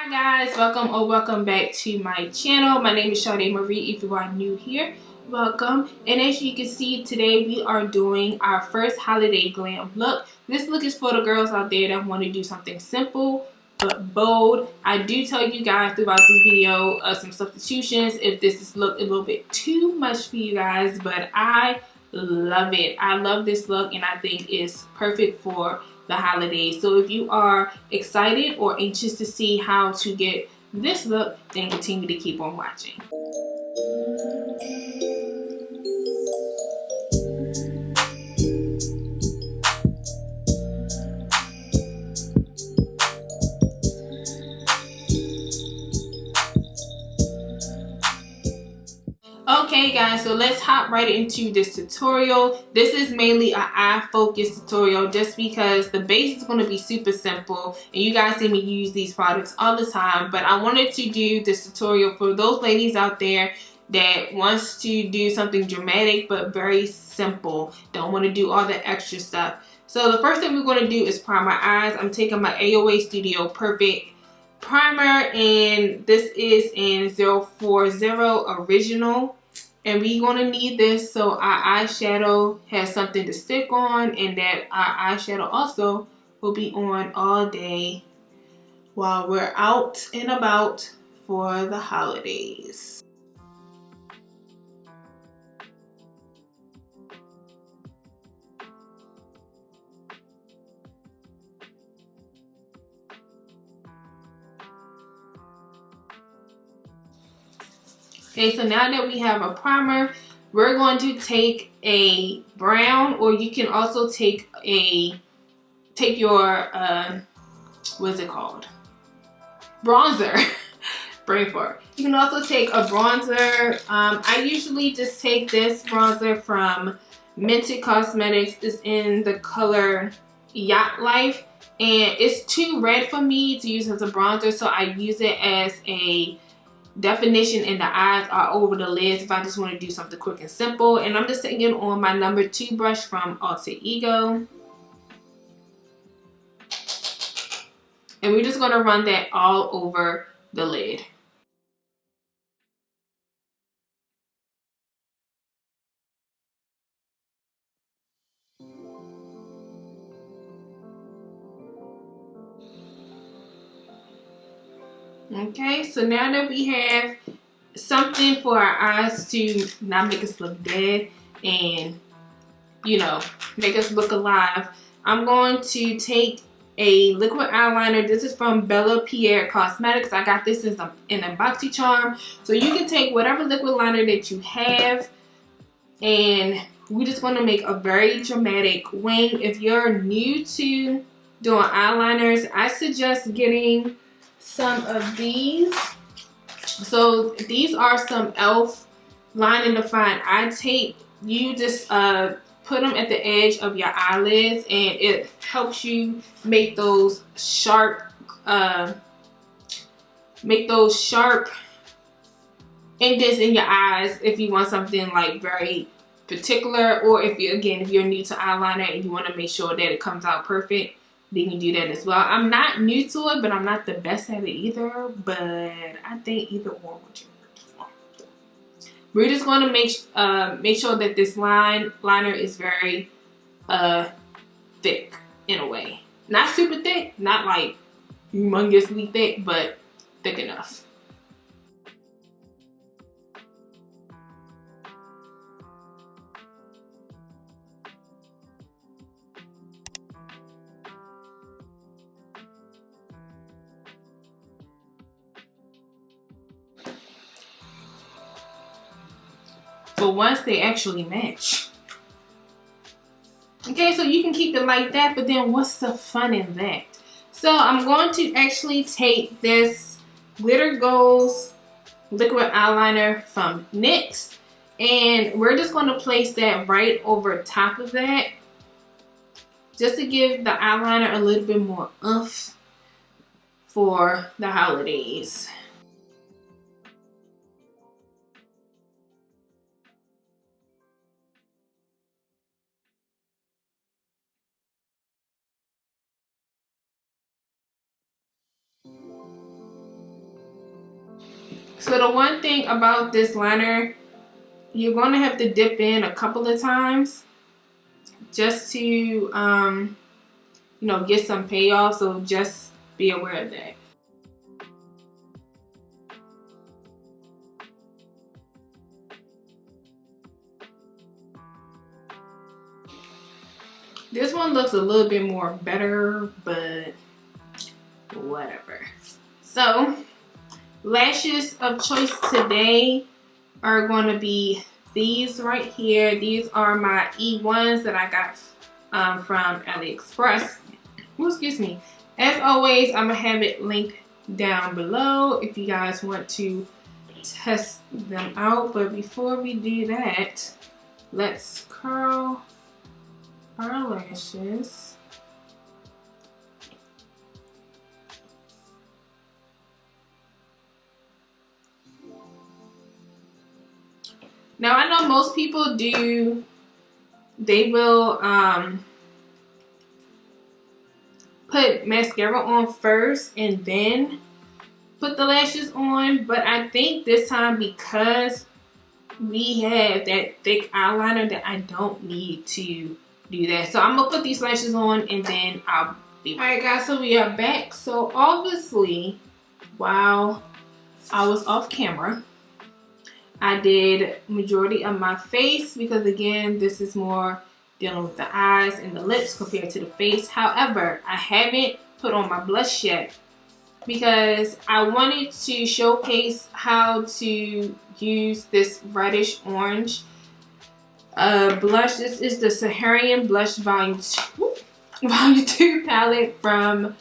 Hi guys, welcome or welcome back to my channel. My name is Shardemarie. If you are new here, welcome. And as you can see, today we are doing our first holiday glam look. This look is for the girls out there that want to do something simple but bold. I do tell you guys throughout this video some substitutions if this is look a little bit too much for you guys, but I love it. I love this look and I think it's perfect for the holidays. So if you are excited or anxious to see how to get this look, then continue to keep on watching. Okay guys, so let's hop right into this tutorial. This is mainly an eye focus tutorial just because the base is going to be super simple and you guys see me use these products all the time, but I wanted to do this tutorial for those ladies out there that wants to do something dramatic but very simple, don't want to do all the extra stuff. So the first thing we're going to do is prime my eyes. I'm taking my AOA Studio Perfect primer and this is in 040 original. And we're going to need this so our eyeshadow has something to stick on and that our eyeshadow also will be on all day while we're out and about for the holidays. Okay, so now that we have a primer, we're going to take a brown, or you can also take your what is it called? Bronzer. Brain fart. You can also take a bronzer. I usually just take this bronzer from ms.cosabella. It's in the color Yacht Life, and it's too red for me to use as a bronzer, so I use it as a definition in the eyes or over the lids if I just want to do something quick and simple. And I'm just taking it on my number 2 brush from Alter Ego. And we're just going to run that all over the lid. Okay, so now that we have something for our eyes to not make us look dead and, you know, make us look alive, I'm going to take a liquid eyeliner. This is from Bella Pierre Cosmetics. I got this in a BoxyCharm. So you can take whatever liquid liner that you have, and we're just going to make a very dramatic wing. If you're new to doing eyeliners, I suggest getting some of these. So these are some e.l.f. Line and Define eye tape. You just put them at the edge of your eyelids and it helps you make those sharp indents in your eyes if you want something like very particular, or if you're new to eyeliner and you want to make sure that it comes out perfect, then you do that as well. I'm not new to it, but I'm not the best at it either, but I think either or would you. We're just going to make sure that this liner is very thick in a way. Not super thick, not like humongously thick, but thick enough. For once, they actually match. Okay, so you can keep it like that, but then what's the fun in that? So I'm going to actually take this Glitter Goals liquid eyeliner from NYX, and we're just going to place that right over top of that, just to give the eyeliner a little bit more oomph for the holidays. So the one thing about this liner, you're going to have to dip in a couple of times just to, you know, get some payoff. So just be aware of that. This one looks a little bit more better, but whatever. So lashes of choice today are going to be these right here. These are my E1s that I got from AliExpress. Ooh, excuse me. As always, I'm going to have it linked down below if you guys want to test them out. But before we do that, let's curl our lashes. Now I know most people do, they will put mascara on first and then put the lashes on, but I think this time, because we have that thick eyeliner, that I don't need to do that. So I'm gonna put these lashes on and then I'll be back. Alright guys, so we are back. So obviously, while I was off camera, I did majority of my face because again, this is more dealing with the eyes and the lips compared to the face. However, I haven't put on my blush yet because I wanted to showcase how to use this reddish orange blush. This is the Saharan Blush Volume 2 palette from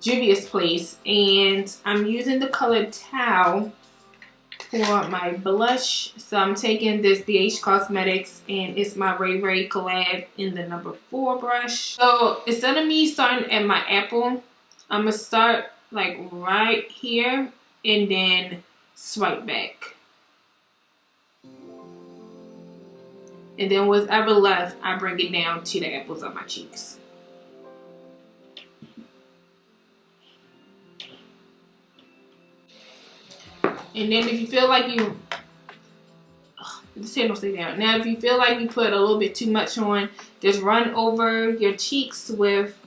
Juvia's Place, and I'm using the color Tau for my blush. So I'm taking this BH Cosmetics and it's my Ray Ray collab in the number 4 brush. So instead of me starting at my apple, I'm gonna start like right here and then swipe back. And then whatever left, I bring it down to the apples of my cheeks. And then if you feel like you, this hair don't stay down. Now if you feel like you put a little bit too much on, just run over your cheeks with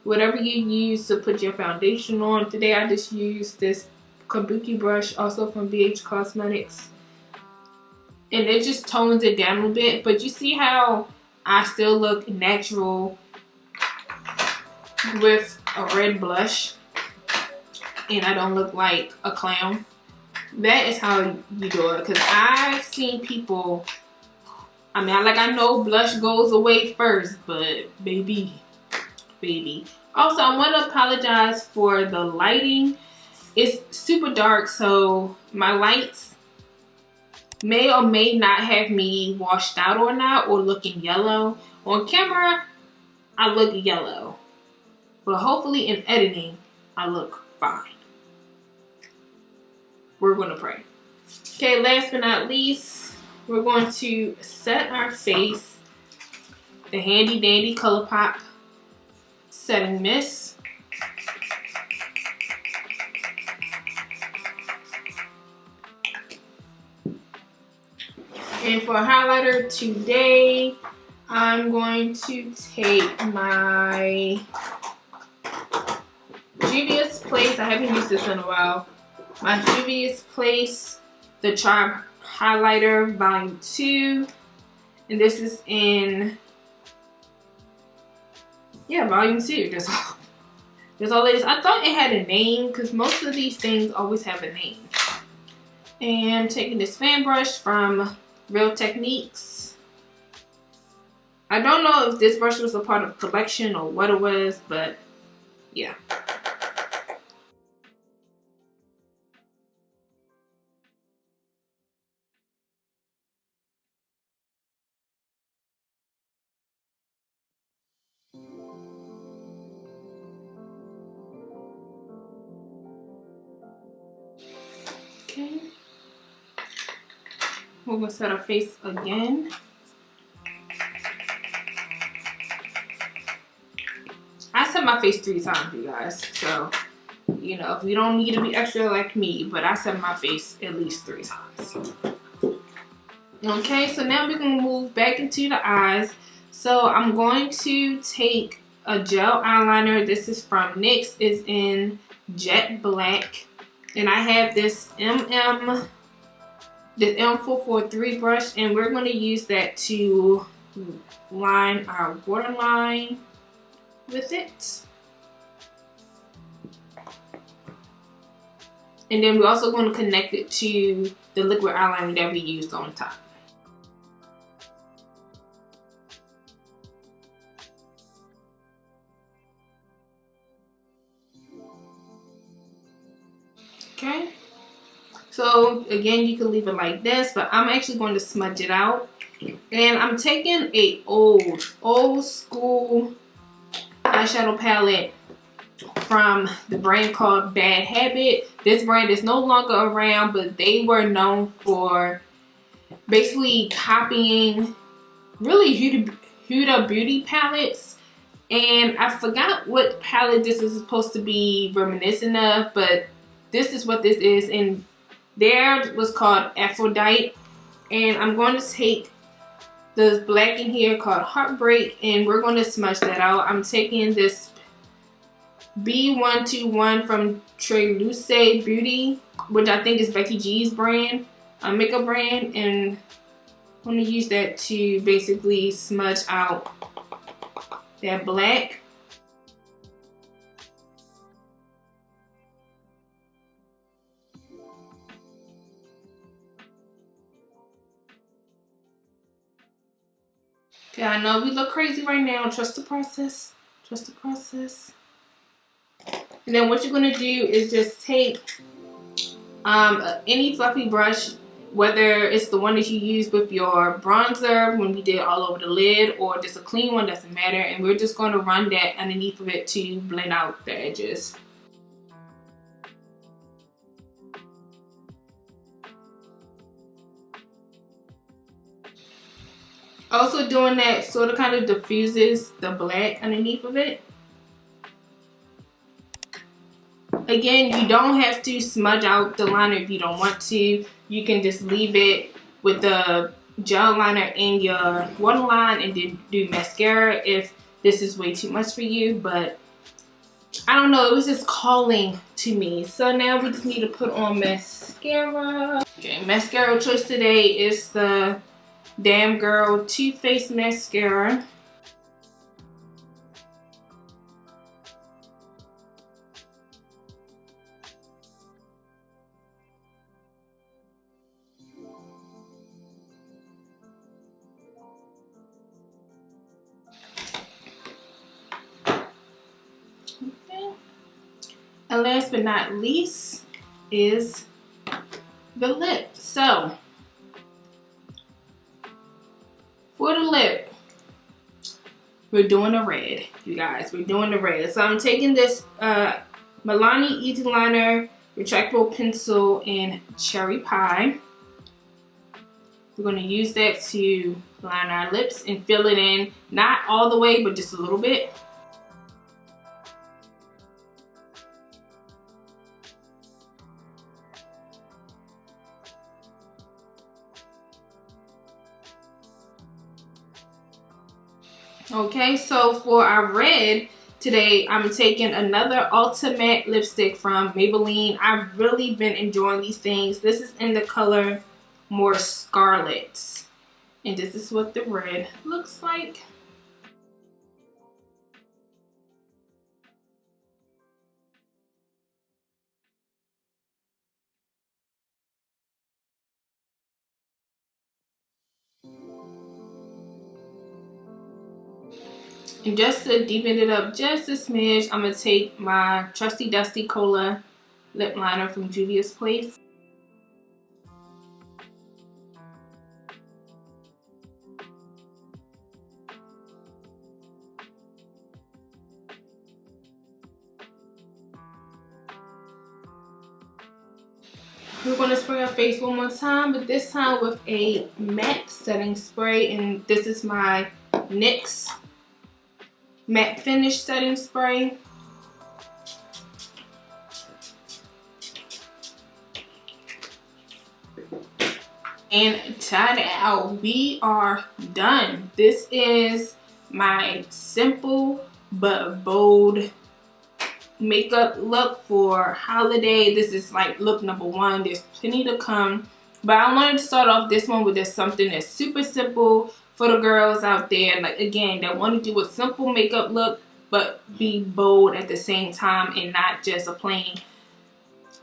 whatever you use to put your foundation on. Today I just used this kabuki brush, also from BH Cosmetics. And it just tones it down a little bit. But you see how I still look natural with a red blush. And I don't look like a clown. That is how you do it. Because I've seen people, I mean, I know blush goes away first. But baby. Also, I want to apologize for the lighting. It's super dark. So my lights may or may not have me washed out or not, or looking yellow. On camera, I look yellow. But hopefully in editing, I look fine. We're going to pray. Okay, last but not least, we're going to set our face. The handy dandy ColourPop setting mist. And for a highlighter today, I'm going to take my Juvia's Place. I haven't used this in a while. My Juvia's Place, the Charm Highlighter Volume 2. And this is in, yeah, Volume 2. That's all it is. I thought it had a name because most of these things always have a name. And I'm taking this fan brush from Real Techniques. I don't know if this brush was a part of a collection or what it was, but yeah. Okay. We're gonna set our face again. I set my face 3 times, you guys. So You know, if you don't need to be extra like me, but I set my face at least 3 times. Okay, so now we're going to move back into the eyes. So I'm going to take a gel eyeliner. This is from NYX. It's in Jet Black. And I have this M443 brush, and we're going to use that to line our waterline with it. And then we're also going to connect it to the liquid eyeliner that we used on top. Okay. So again, you can leave it like this, but I'm actually going to smudge it out. And I'm taking a old school eyeshadow palette from the brand called Bad Habit. This brand is no longer around, but they were known for basically copying really Huda Beauty palettes. And I forgot what palette this is supposed to be reminiscent of, but this is what this is. And theirs was called Aphrodite. And I'm going to take this black in here called Heartbreak, and we're going to smudge that out. I'm taking this B121 from Treluce Beauty, which I think is Becky G's brand, a makeup brand, and I'm going to use that to basically smudge out that black. Okay, I know we look crazy right now. Trust the process. Trust the process. And then what you're going to do is just take any fluffy brush, whether it's the one that you use with your bronzer when we did all over the lid, or just a clean one, doesn't matter. And we're just going to run that underneath of it to blend out the edges. Also doing that sort of kind of diffuses the black underneath of it. Again, you don't have to smudge out the liner if you don't want to. You can just leave it with the gel liner in your waterline and then do mascara if this is way too much for you. But I don't know, it was just calling to me. So now we just need to put on mascara. Okay, mascara choice today is the Damn Girl Too Faced mascara. Okay. And last but not least is the lip. So for the lip, we're doing a red, you guys. We're doing the red. So I'm taking this Milani Easy Liner retractable pencil in Cherry Pie. We're going to use that to line our lips and fill it in, not all the way, but just a little bit. Okay, so for our red today, I'm taking another Ulta Matte lipstick from Maybelline. I've really been enjoying these things. This is in the color More Scarlet. And this is what the red looks like. And just to deepen it up just a smidge, I'm going to take my Trusty Dusty Cola lip liner from Juvia's Place. We're going to spray our face one more time, but this time with a matte setting spray. And this is my NYX Matte Finish Setting Spray. And ta-da, we are done. This is my simple but bold makeup look for holiday. This is like look number 1. There's plenty to come, but I wanted to start off this one with just something that's super simple for the girls out there, like again, that want to do a simple makeup look but be bold at the same time and not just a plain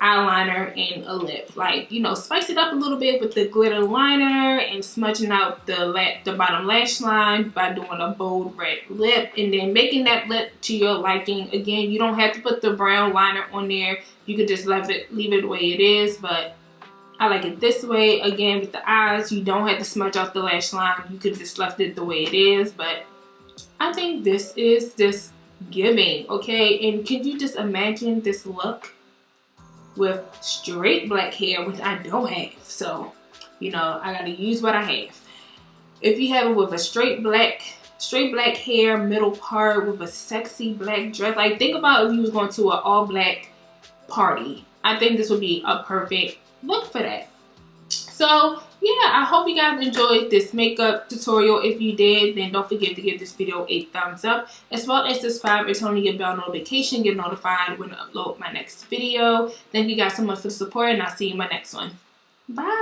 eyeliner and a lip. Like, you know, spice it up a little bit with the glitter liner and smudging out the bottom lash line by doing a bold red lip, and then making that lip to your liking. Again, you don't have to put the brown liner on there. You could just leave it the way it is, but I like it this way. Again, with the eyes, you don't have to smudge out the lash line. You could just left it the way it is, but I think this is just giving, okay? And can you just imagine this look with straight black hair, which I don't have, so you know I gotta use what I have. If you have it with a straight black hair, middle part with a sexy black dress, like think about if you was going to an all black party. I think this would be a perfect look for that. So yeah, I hope you guys enjoyed this makeup tutorial. If you did, then don't forget to give this video a thumbs up, as well as subscribe and turn on your bell notification, get notified when I upload my next video. Thank you guys so much for the support, and I'll see you in my next one. Bye.